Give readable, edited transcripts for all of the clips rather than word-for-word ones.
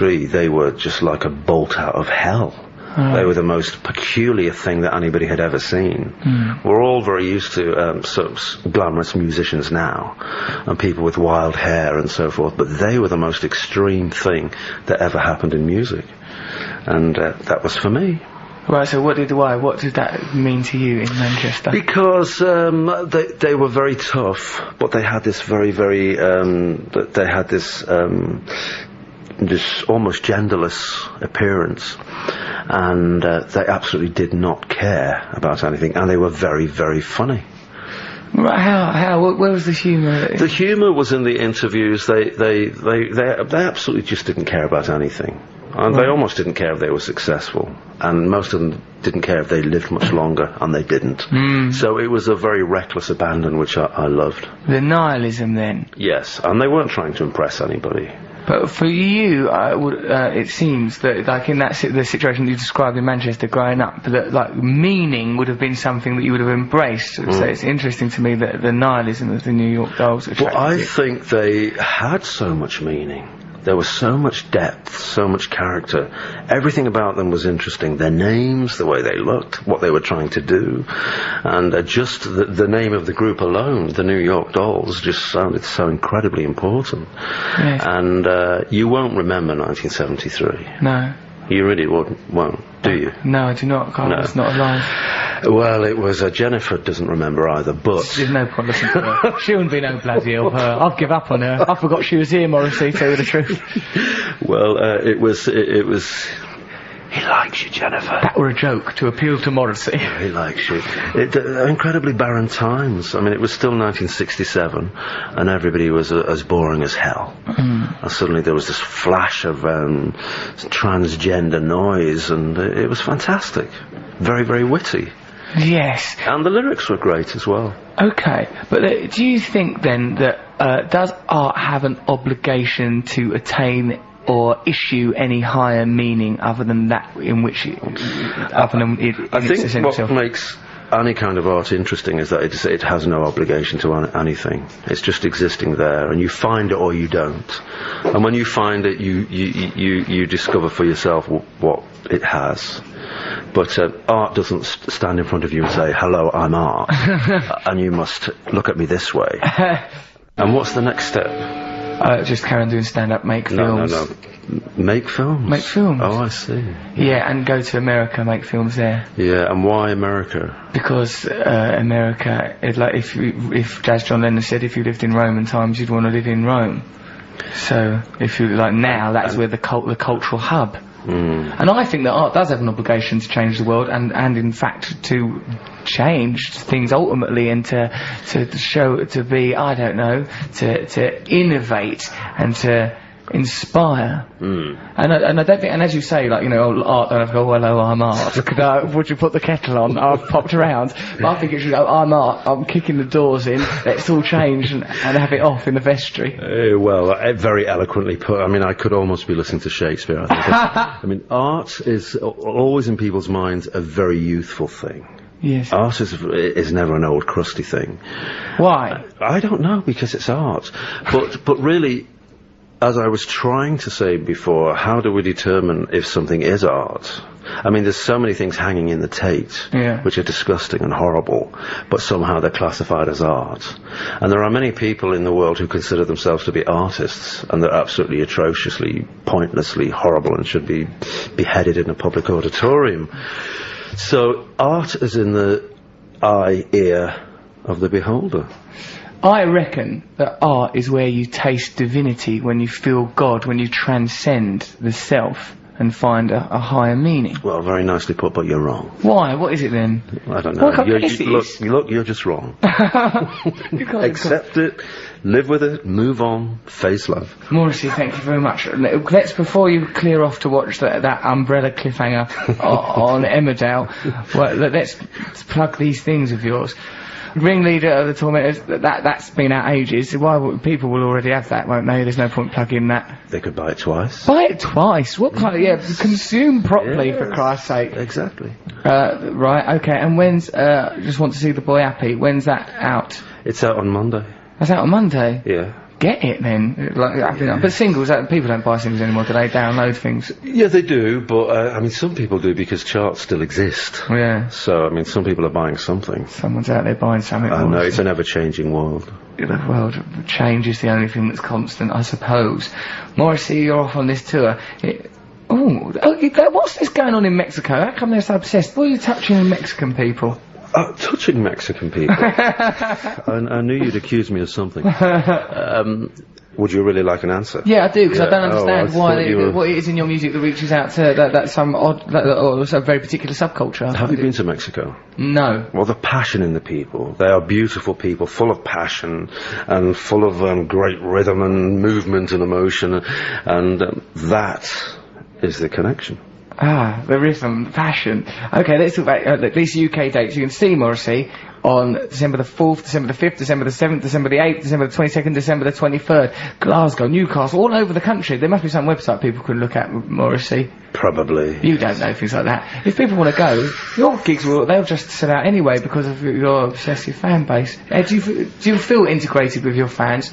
They were just like a bolt out of hell. They were the most peculiar thing that anybody had ever seen. We're all very used to glamorous musicians now, and people with wild hair and so forth, but they were the most extreme thing that ever happened in music. And that was for me. Right, so what did that mean to you in Manchester? Because they were very tough, but they had this this almost genderless appearance, and they absolutely did not care about anything, and they were very, very funny. Right, where was the humour? The humour was in the interviews. They absolutely just didn't care about anything. And they almost didn't care if they were successful, and most of them didn't care if they lived much longer, and they didn't. So it was a very reckless abandon, which I loved. The nihilism, then? Yes, and they weren't trying to impress anybody. But for you, it seems that, like in the situation you described in Manchester growing up, that like meaning would have been something that you would have embraced. So it's interesting to me that the nihilism of the New York Dolls attracted Well, I you. think they had so much meaning. There was so much depth, so much character. Everything about them was interesting. Their names, the way they looked, what they were trying to do. And just the name of the group alone, the New York Dolls, just sounded so incredibly important. Yes. And you won't remember 1973. No. You really won't, do you? No, I do not. God, I was not alive. Well, it was Jennifer doesn't remember either, but... There's no point listening to her. She wouldn't be no bloody help. I've give up on her. I forgot she was here, Morrissey, tell you the truth. Well, it was... He likes you, Jennifer. That were a joke to appeal to Morrissey. He likes you. Incredibly barren times. I mean, it was still 1967, and everybody was as boring as hell. And suddenly there was this flash of transgender noise, and it was fantastic. Very, very witty. Yes. And the lyrics were great as well. Okay, but do you think then that does art have an obligation to attain or issue any higher meaning other than that in which other than it I think what makes any kind of art interesting is that it has no obligation to anything. It's just existing there, and you find it or you don't. And when you find it, you discover for yourself what it has. But art doesn't stand in front of you and say, "Hello, I'm art," and you must look at me this way. And what's the next step? Just carry on doing stand-up, make films. No. Make films? Make films. Oh, I see. Yeah, and go to America, make films there. Yeah, and why America? Because America, like if Jazz John Lennon said if you lived in Roman times, you'd want to live in Rome. So if you like now, that's where the cultural hub. And I think that art does have an obligation to change the world, and in fact to change things ultimately, and to show, to be, I don't know, to innovate and to inspire. And I don't think, and as you say, like, you know, art, don't have to go, "Hello, I'm art." Would you put the kettle on? I've popped around. But I think it should go, "I'm art, I'm kicking the doors in, let's all change and have it off in the vestry." Well, very eloquently put. I mean, I could almost be listening to Shakespeare, I think. I mean, art is always in people's minds a very youthful thing. Yes. Art is never an old crusty thing. Why? I don't know, because it's art. But really, as I was trying to say before, how do we determine if something is art? I mean, there's so many things hanging in the Tate, which are disgusting and horrible, but somehow they're classified as art. And there are many people in the world who consider themselves to be artists, and they're absolutely atrociously, pointlessly horrible and should be beheaded in a public auditorium. So art is in the eye, ear of the beholder. I reckon that art is where you taste divinity, when you feel God, when you transcend the self and find a higher meaning. Well, very nicely put, but you're wrong. Why? What is it then? I don't know. Well, you're just wrong. Accept it, live with it, move on, face love. Morrissey, thank you very much. Let's, before you clear off to watch that umbrella cliffhanger on Emmerdale, well, let's plug these things of yours. Ringleader of the Tormentors, that's been out ages. Why people will already have that, won't they? There's no point plugging that. They could buy it twice. Buy it twice? What kind of, consume properly, for Christ's sake. Exactly. Right, okay, and when's, just want to see the boy happy, when's that out? It's out on Monday. That's out on Monday? Yeah. get it then? But singles, people don't buy singles anymore, do they? Download things. Yeah, they do, but I mean, some people do because charts still exist. Yeah. So, I mean, some people are buying something. Someone's out there buying something. I know, it's an ever-changing world. The world, change is the only thing that's constant, I suppose. Morrissey, you're off on this tour. What's this going on in Mexico? How come they're so obsessed? What are you touching in Mexican people? Touching Mexican people? I knew you'd accuse me of something. Would you really like an answer? Yeah, I do, because I don't understand what it is in your music that reaches out to that some odd, or some very particular subculture. Have you been to Mexico? No. Well, the passion in the people. They are beautiful people, full of passion, and full of great rhythm and movement and emotion, and that is the connection. Ah, the rhythm, passion. Okay, let's talk about these UK dates. You can see Morrissey on December the 4th, December the 5th, December the 7th, December the 8th, December the 22nd, December the 23rd. Glasgow, Newcastle, all over the country. There must be some website people can look at with Morrissey. Probably. You don't know things like that. If people want to go, your gigs they'll just sell out anyway because of your obsessive fan base. Do you feel integrated with your fans?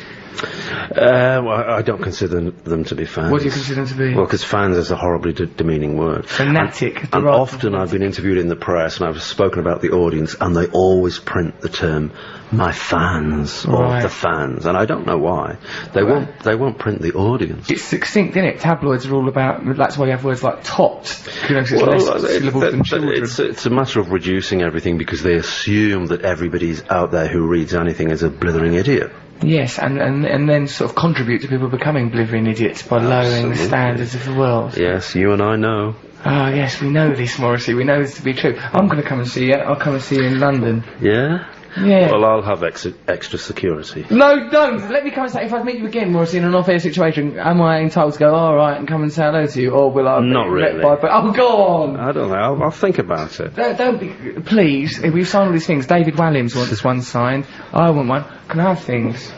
Well, I don't consider them to be fans. What do you consider them to be? Well, because fans is a horribly demeaning word. Fanatic. And often I've been interviewed in the press and I've spoken about the audience, and they always print the term "my fans" or "the fans," and I don't know why. They won't print the audience. It's succinct, isn't it? Tabloids are all about. That's why you have words like "topped." You know, it's less syllables than children. It's a matter of reducing everything because they assume that everybody's out there who reads anything is a blithering idiot. Yes, and then sort of contribute to people becoming blithering idiots by lowering the standards of the world. Yes, you and I know. Ah, yes, we know this, Morrissey. We know this to be true. I'm going to come and see you. I'll come and see you in London. Yeah? Yeah. Well, I'll have extra security. No, don't! Let me come and say, if I meet you again, Morrissey, in an off-air situation, am I entitled to go, alright, and come and say hello to you, or will I be Not really. Oh, go on! I don't know, I'll think about it. Don't be... Please, if we've signed all these things, David Walliams wants one signed, I want one. Can I have things?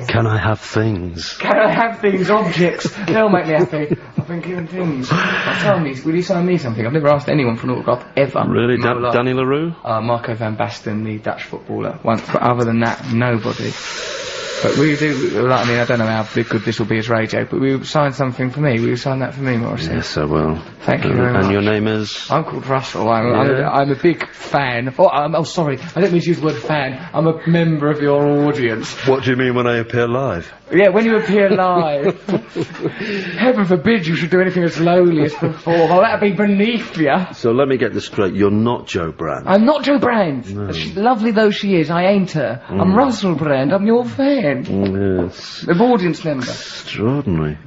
Can I have things? Can I have things, objects? They'll make me happy. I've been given things. Tell me, will you sign me something? I've never asked anyone for an autograph, ever. Really? Danny LaRue? Marco van Basten, the Dutch footballer. Once, but other than that, nobody. But we do, I mean, I don't know how good this will be as radio, but we will sign something for me. Will you sign that for me, Morrissey? Yes, I will. Thank you very much. And your name is? I'm called Russell. I'm a big fan. Oh, sorry. I don't mean to use the word fan. I'm a member of your audience. What do you mean when I appear live? Yeah, when you appear live. Heaven forbid you should do anything as lowly as perform. Oh, that'd be beneath you. So let me get this straight. You're not Joe Brand. I'm not Joe Brand. No. Lovely though she is, I ain't her. I'm Russell Brand. I'm your fan. Yes. The audience member. Extraordinary.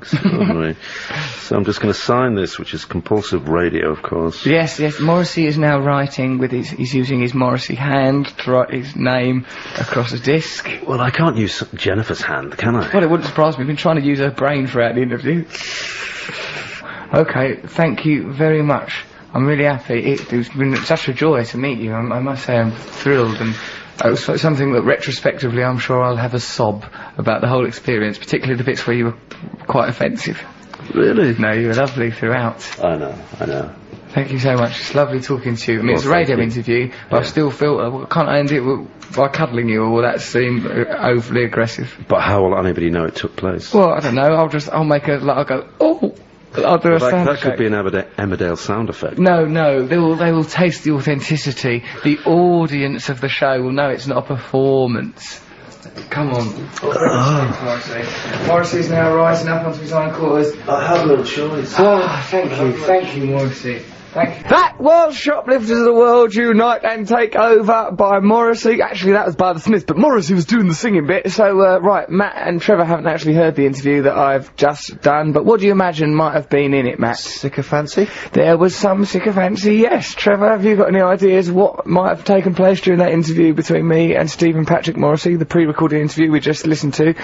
So I'm just going to sign this, which is compulsive radio, of course. Yes. Morrissey is now writing with he's using his Morrissey hand to write his name across a disc. Well, I can't use Jennifer's hand, can I? Well, it wouldn't surprise me. We've been trying to use her brain throughout the interview. Okay, thank you very much. I'm really happy. It's been such a joy to meet you. I must say I'm thrilled, and it was something that retrospectively I'm sure I'll have a sob about the whole experience, particularly the bits where you were quite offensive. Really? No, you were lovely throughout. I know. Thank you so much. It's lovely talking to you. I mean, it's a radio interview, but I still feel... can't I end it by cuddling you, or will that seem overly aggressive? But how will anybody know it took place? Well, I don't know. I'll make I'll go, oh... I'll do a sound effect. That could be an Emmerdale sound effect. No. They will taste the authenticity. The audience of the show will know it's not a performance. Come on. Morrissey's now rising up onto his hindquarters. I have no choice. Thank you, Morrissey. That was Shoplifters of the World Unite and Take Over by Morrissey. Actually, that was by the Smiths, but Morrissey was doing the singing bit. So, right, Matt and Trevor haven't actually heard the interview that I've just done, but what do you imagine might have been in it, Matt? Sycophancy? There was some sycophancy, yes. Trevor, have you got any ideas what might have taken place during that interview between me and Stephen Patrick Morrissey, the pre-recorded interview we just listened to?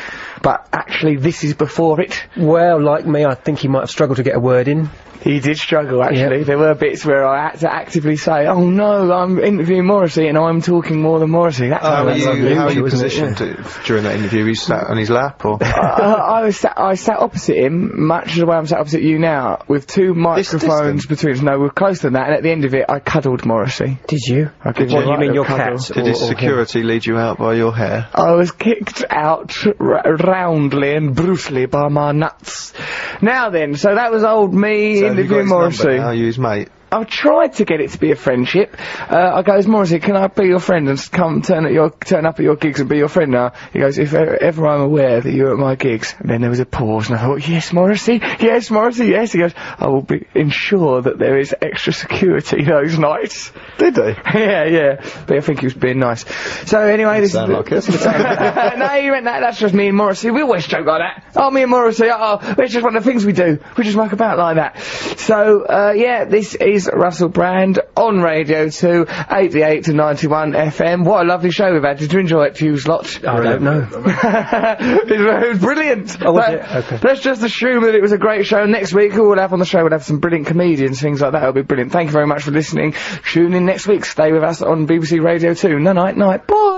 But actually, this is before it. Well, like me, I think he might have struggled to get a word in. He did struggle, actually. There were bits where I had to actively say, "Oh no, I'm interviewing Morrissey and I'm talking more than Morrissey." That's how are you positioned during that interview? Were you sat on his lap, or? I sat opposite him, much the way I'm sat opposite you now, with two microphones between us. No, we're closer than that, and at the end of it, I cuddled Morrissey. Did you? You mean your cat? Did his security lead you out by your hair? I was kicked out roundly and brutally by my nuts. Now then, so that was old me interviewing Morrissey. Are you his mate? I tried to get it to be a friendship. I goes, "Morrissey, can I be your friend and come turn up at your gigs and be your friend now?" He goes, "If ever I'm aware that you're at my gigs." And then there was a pause, and I thought, "Yes, Morrissey, yes, Morrissey, yes." He goes, "I will ensure that there is extra security those nights." Did he? Yeah. But I think he was being nice. So anyway, this is like it. No, he went, "That's just me and Morrissey. We always joke like that. Oh, me and Morrissey. It's just one of the things we do. We just muck about like that." So this is Russell Brand on Radio 2, 88 to 91 FM. What a lovely show we've had. Did you enjoy it, you lot? I don't know. It was brilliant. Oh, was it? Okay. Let's just assume that it was a great show. Next week, who we'll have on the show? We'll have some brilliant comedians, things like that. It'll be brilliant. Thank you very much for listening. Tune in next week. Stay with us on BBC Radio 2. Night. Bye.